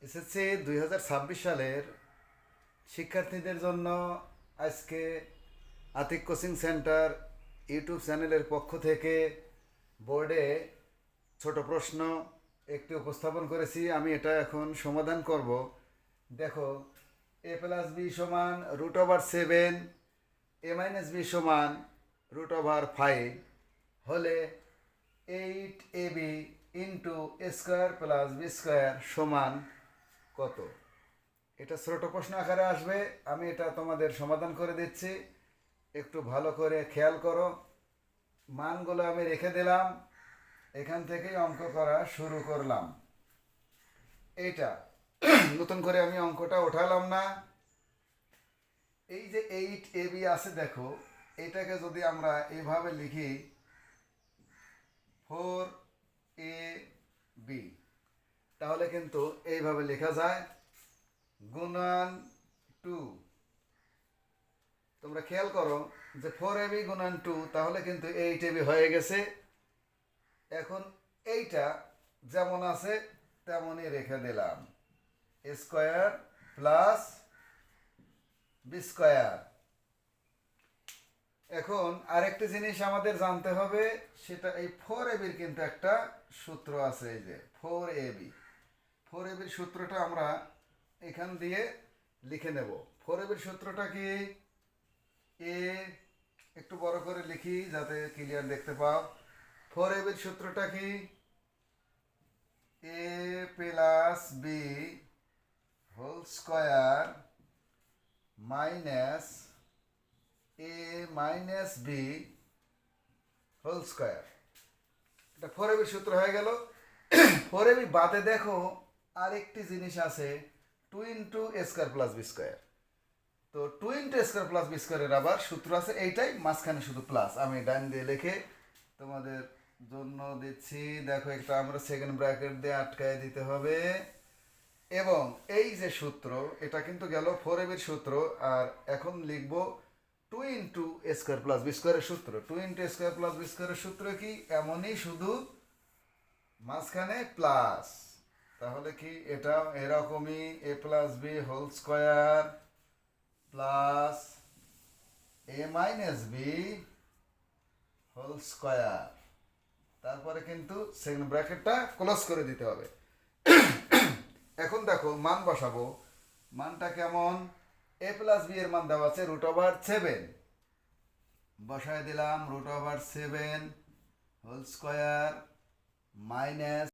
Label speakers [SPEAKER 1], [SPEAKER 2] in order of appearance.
[SPEAKER 1] SSC 2026 সালের শিক্ষার্থীদের জন্য আজকে আতিক কোচিং সেন্টার ইউটিউব চ্যানেলের পক্ষ থেকে বোর্ডে ছোট প্রশ্ন একটি উপস্থাপন করেছি। আমি এটা এখন সমাধান করব। দেখো, a+b √7, a-b=√5 হলে 8ab ইন্টু a² + b² সমান কত? এটা ছোট প্রশ্ন আকারে আসবে। আমি এটা তোমাদের সমাধান করে দিচ্ছি, একটু ভালো করে খেয়াল করো। মানগুলো আমি রেখে দিলাম, এখান থেকেই অঙ্ক করা শুরু করলাম। এইটা নতুন করে আমি অঙ্কটা ওঠালাম না। এই যে 8ab আছে, দেখো এটাকে যদি আমরা এইভাবে লিখি 4ab, তাহলে কিন্তু এইভাবে লেখা যায় গুণন 2। তোমরা খেয়াল করো যে 4ab গুণন 2, তাহলে কিন্তু 8ab হয়ে গেছে। এখন এইটা যেমন আছে তেমনই রেখে দিলাম, a² + b²। এখন আরেকটি জিনিস আমাদের জানতে হবে, সেটা এই 4ab-র কিন্তু একটা সূত্র আছে। এই যে 4ab-র সূত্রটা আমরা এখান দিয়ে লিখে নেব। 4ab-র সূত্রটা কি? একটু বড় করে লিখি যাতে ক্লিয়ার দেখতে পাও। 4ab-র সূত্রটা কি? a+b² minus a-b²। এটা 4ab-র সূত্র হয়ে গেল। 4ab বাদে দেখো আরেকটি জিনিস আছে, 2 × a² + b²। তো 2 × a² + b² আবার সূত্র আছে এইটাই, মাঝখানে শুধু প্লাস। আমি ডান দিয়ে লিখে তোমাদের জন্য দিচ্ছি। দেখো, একটা আমরা সেকেন্ড ব্র্যাকেট দিয়ে আটকায় দিতে হবে। এবং এই যে সূত্র, এটা কিন্তু গেল 4ab-র সূত্র। আর এখন লিখব 2 × a² + b² সূত্র। 2 × a² + b² সূত্র কি? এমনই, শুধু মাঝখানে প্লাস। তাহলে কি এটা এরকমই, a+b² প্লাস a-b²। তারপরে কিন্তু সেকেন্ড ব্র্যাকেটটা ক্লোজ করে দিতে হবে। এখন দেখো মান বসাবো। মানটা কেমন? a+b এর মান দেওয়া আছে √7, বসায় দিলাম √7² মাইনাস